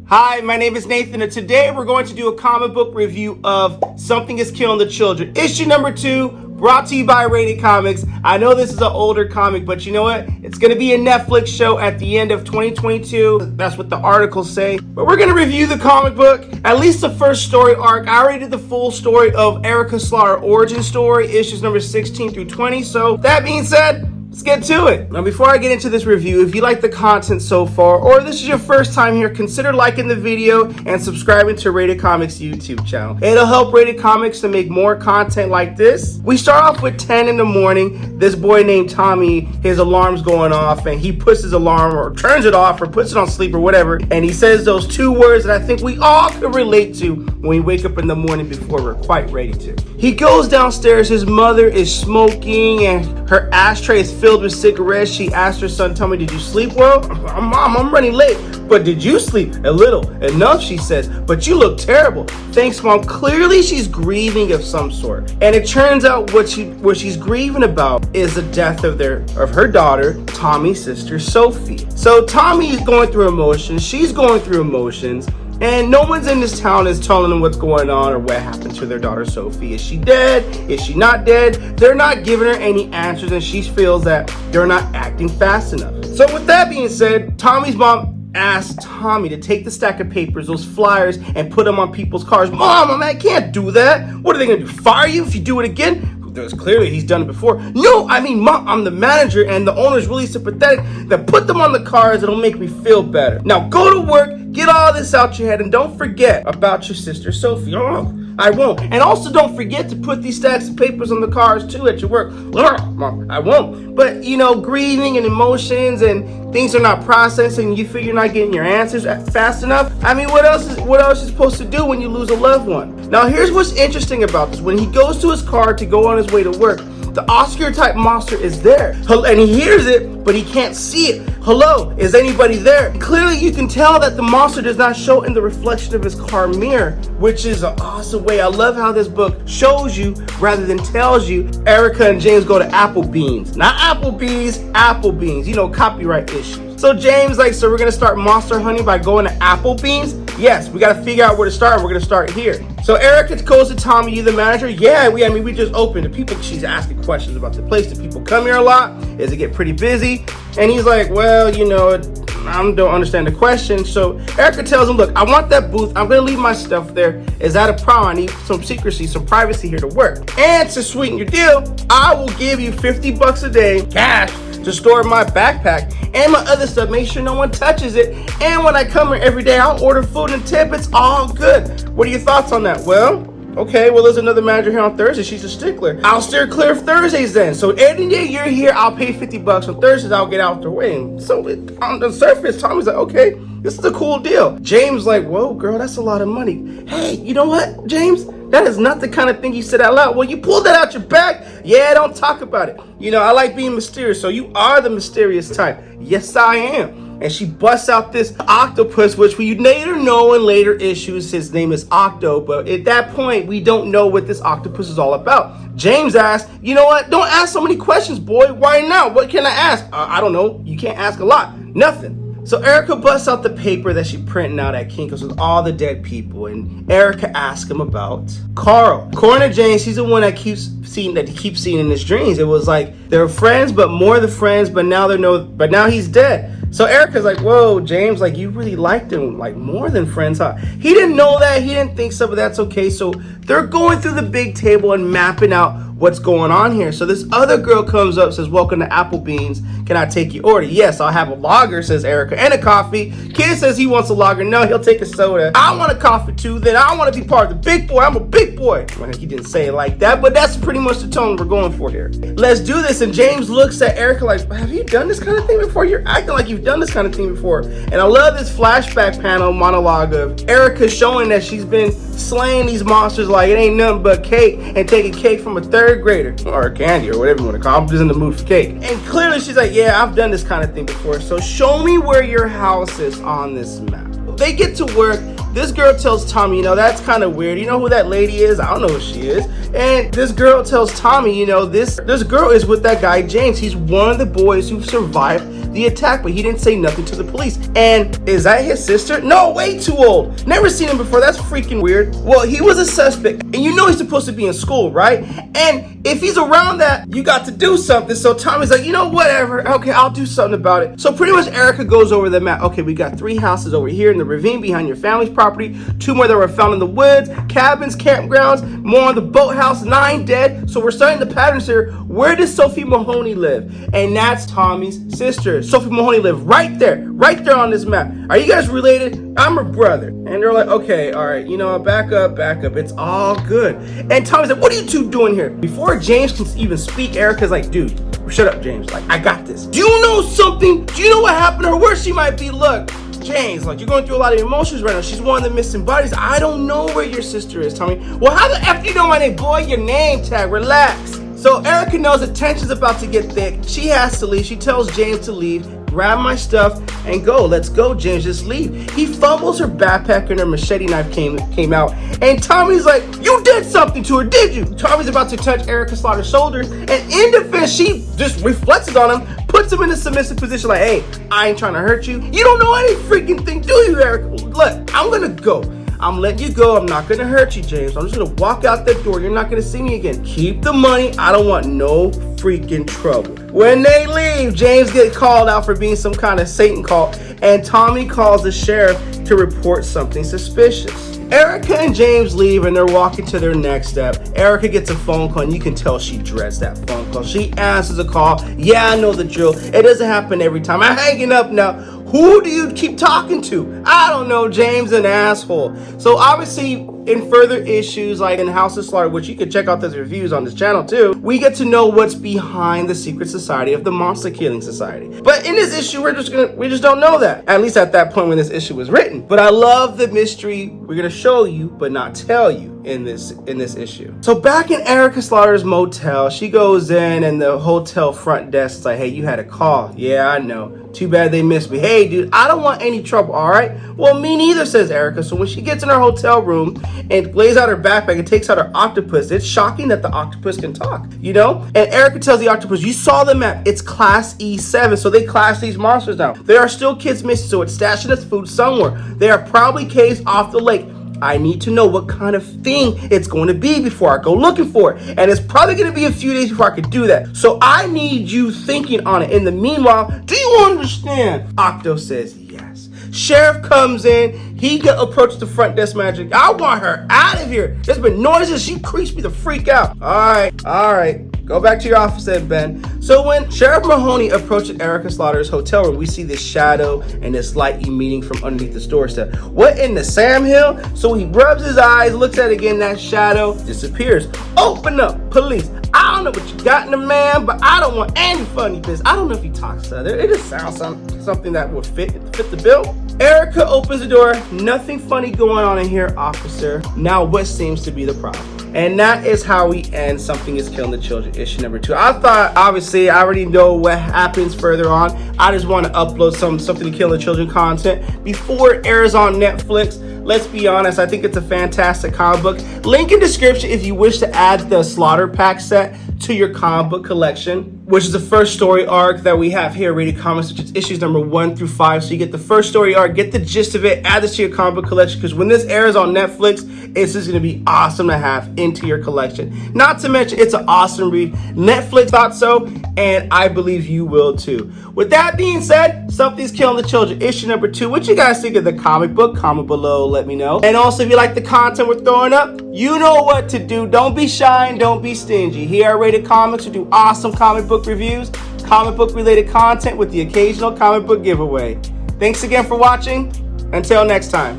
Hi, my name is Nathan, and today we're going to do a comic book review of Something is Killing the Children, issue number 2, brought to you by Rated Comics. I know this is an older comic, but you know what? It's going to be a Netflix show at the end of 2022. That's what the articles say. But we're going to review the comic book, at least the first story arc. I already did the full story of Erica Slaughter origin story, issues number 16 through 20. So that being said, let's get to it. Now, before I get into this review, if you like the content so far, or this is your first time here, consider liking the video and subscribing to Rated Comics YouTube channel. It'll help Rated Comics to make more content like this. We start off with 10 in the morning. This boy named Tommy, his alarm's going off, and he puts his alarm or turns it off or puts it on sleep or whatever, and he says those two words that I think we all can relate to when we wake up in the morning before we're quite ready to. He goes downstairs. His mother is smoking, and her ashtray is filled with cigarettes. She asked her son, Tommy, did you sleep well? Mom, I'm running late. But did you sleep? A little. Enough, she says. But you look terrible. Thanks, Mom. Clearly, she's grieving of some sort. And it turns out what she's grieving about is the death of her daughter, Tommy's sister, Sophie. So Tommy is going through emotions. She's going through emotions. And no one's in this town is telling them what's going on or what happened to their daughter Sophie. Is she dead? Is she not dead? They're not giving her any answers, and she feels that they're not acting fast enough. So with that being said, Tommy's mom asked Tommy to take the stack of papers, those flyers, and put them on people's cars. Mom, I can't do that. What are they going to do? Fire you if you do it again? Because clearly he's done it before. No, I mean, Mom, I'm the manager, and the owner's really sympathetic. Then put them on the cars. It'll make me feel better. Now go to work. Get all this out your head, and don't forget about your sister Sophie. Oh, I won't. And also don't forget to put these stacks of papers on the cars too at your work. Mom, I won't. But you know, grieving and emotions and things are not processing. You figure you're not getting your answers fast enough. I mean, what else is supposed to do when you lose a loved one? Now here's what's interesting about this. When he goes to his car to go on his way to work, the Oscar type monster is there, and he hears it, but he can't see it. Hello, is anybody there? Clearly you can tell that the monster does not show in the reflection of his car mirror, which is an awesome way. I love how this book shows you rather than tells you. Erica and James go to Applebee's, not Applebee's, Applebee's, you know, copyright issues. So James so we're gonna start monster hunting by going to Applebee's? Yes, we gotta figure out where to start. We're gonna start here. So Erica goes to Tommy, you the manager? Yeah, we just opened. The people, she's asking questions about the place. Do people come here a lot? Does it get pretty busy? And he's like, well, you know, I don't understand the question. So Erica tells him, look, I want that booth. I'm gonna leave my stuff there. Is that a problem? I need some secrecy, some privacy here to work. And to sweeten your deal, I will give you $50 a day cash to store my backpack and my other stuff. Make sure no one touches it. And when I come here every day, I'll order food and tip. It's all good. What are your thoughts on that? Well, okay, well, there's another manager here on Thursday. She's a stickler. I'll steer clear of Thursdays then. So any day you're here, I'll pay $50. On Thursdays, I'll get out the way. And so on the surface, Tommy's like, okay, this is a cool deal. James like, whoa, girl, that's a lot of money. Hey, you know what, James? That is not the kind of thing you said out loud. Well, you pulled that out your back. Yeah, don't talk about it. You know, I like being mysterious, so you are the mysterious type. Yes, I am. And she busts out this octopus, which we later know in later issues his name is Octo, but at that point, we don't know what this octopus is all about. James asks, you know what? Don't ask so many questions, boy. Why now? What can I ask? I don't know. You can't ask a lot. Nothing. So Erica busts out the paper that she's printing out at Kinko's with all the dead people, and Erica asks him about Carl. According to James, he's the one that he keeps seeing in his dreams. It was like they're friends, but more than friends, but now he's dead. So Erica's like, whoa, James, like you really liked him, like more than friends, huh? He didn't know that. He didn't think so, but that's okay. So they're going through the big table and mapping out what's going on here. So this other girl comes up, says, welcome to Applebee's. Can I take your order? Yes, I'll have a lager, says Erica, and a coffee. Kid says he wants a lager. No, he'll take a soda. I want a coffee too. Then I want to be part of the big boy. I'm a big boy. Well, he didn't say it like that, but that's pretty much the tone we're going for here. Let's do this. And James looks at Erica like, have you done this kind of thing before? You're acting like you've done this kind of thing before. And I love this flashback panel monologue of Erica showing that she's been slaying these monsters like it ain't nothing but cake, and taking cake from a third grader or candy or whatever you want to call it. I'm just in the mood for cake. And clearly she's like, yeah, I've done this kind of thing before. So show me where your house is on this map. They get to work. This girl tells Tommy, you know, that's kind of weird. You know who that lady is? I don't know who she is. And this girl tells Tommy, you know, this girl is with that guy, James. He's one of the boys who survived the attack, but he didn't say nothing to the police. And is that his sister? No, way too old. Never seen him before. That's freaking weird. Well, he was a suspect, and you know he's supposed to be in school, right? And if he's around that, you got to do something. So Tommy's like, you know, whatever. Okay, I'll do something about it. So pretty much Erica goes over the map. Okay, we got 3 houses over here in the ravine behind your family's property, 2 more that were found in the woods, cabins, campgrounds, more on the boathouse, 9 dead. So we're starting the patterns here. Where does Sophie Mahoney live? And that's Tommy's sister. Sophie Mahoney lived right there on this map. Are you guys related? I'm her brother. And they're like, okay, all right, you know, back up. It's all good. And Tommy's like, what are you two doing here? Before James can even speak, Erica's like, dude, shut up, James. Like, I got this. Do you know something? Do you know what happened to her? Where she might be? Look, James, like, you're going through a lot of emotions right now. She's one of the missing bodies. I don't know where your sister is, Tommy. Well, how the F do you know my name? Boy, your name tag. Relax. So Erica knows the tension's about to get thick. She has to leave. She tells James to leave. Grab my stuff and go. Let's go, James. Just leave. He fumbles her backpack and her machete knife came out. And Tommy's like, you did something to her, did you? Tommy's about to touch Erica Slaughter's shoulders. And in defense, she just reflects on him, puts him in a submissive position like, hey, I ain't trying to hurt you. You don't know any freaking thing, do you, Erica? Look, I'm going to go. I'm letting you go. I'm not going to hurt you, James. I'm just going to walk out that door. You're not going to see me again. Keep the money. I don't want no freaking trouble. When they leave, James gets called out for being some kind of Satan cult, and Tommy calls the sheriff to report something suspicious. Erica and James leave and they're walking to their next step. Erica gets a phone call and you can tell she dreads that phone call. She answers the call. Yeah, I know the drill. It doesn't happen every time. I'm hanging up now. Who do you keep talking to? I don't know, James, an asshole. So obviously in further issues like in House of Slaughter, which you can check out those reviews on this channel too, we get to know what's behind the secret society of the Monster Killing Society. But in this issue, we just don't know that. At least at that point when this issue was written. But I love the mystery we're gonna show you, but not tell you in this issue. So back in Erica Slaughter's motel, she goes in and the hotel front desk is like, hey, you had a call. Yeah, I know. Too bad they missed me. Hey, dude, I don't want any trouble, all right? Well, me neither, says Erica. So when she gets in her hotel room and lays out her backpack and takes out her octopus, it's shocking that the octopus can talk, you know? And Erica tells the octopus, you saw the map. It's class E7, so they class these monsters now. There are still kids missing, so it's stashing its food somewhere. They are probably caves off the lake. I need to know what kind of thing it's going to be before I go looking for it. And it's probably going to be a few days before I can do that. So I need you thinking on it. In the meanwhile, do you understand? Octo says yes. Sheriff comes in. He approaches the front desk manager. I want her out of here. There's been noises. She creeps me the freak out. All right. Go back to your office, said Ben. So when Sheriff Mahoney approaches Erica Slaughter's hotel room, we see this shadow and this light emitting from underneath the doorstep. What in the Sam Hill? So he rubs his eyes, looks at it again, that shadow disappears. Open up, police. I don't know what you got in the man, but I don't want any funny business. I don't know if he talks Southern. It just sounds something that would fit the bill. Erica opens the door. Nothing funny going on in here, officer. Now what seems to be the problem? And that is how we end Something is Killing the Children, issue number 2. I thought, obviously, I already know what happens further on. I just want to upload Something to Kill the Children content before it airs on Netflix. Let's be honest, I think it's a fantastic comic book. Link in description if you wish to add the Slaughter Pack set to your comic book collection, which is the first story arc that we have here at Rated Comics, which is issues number 1 through 5. So you get the first story arc, get the gist of it, add this to your comic book collection, because when this airs on Netflix, it's just going to be awesome to have into your collection. Not to mention, it's an awesome read. Netflix thought so, and I believe you will too. With that being said, Something's Killing the Children, issue number 2. What you guys think of the comic book? Comment below, let me know. And also, if you like the content we're throwing up, you know what to do. Don't be shy and don't be stingy. Here at Rated Comics, we do awesome comic book reviews, comic book related content with the occasional comic book giveaway. Thanks again for watching. Until next time.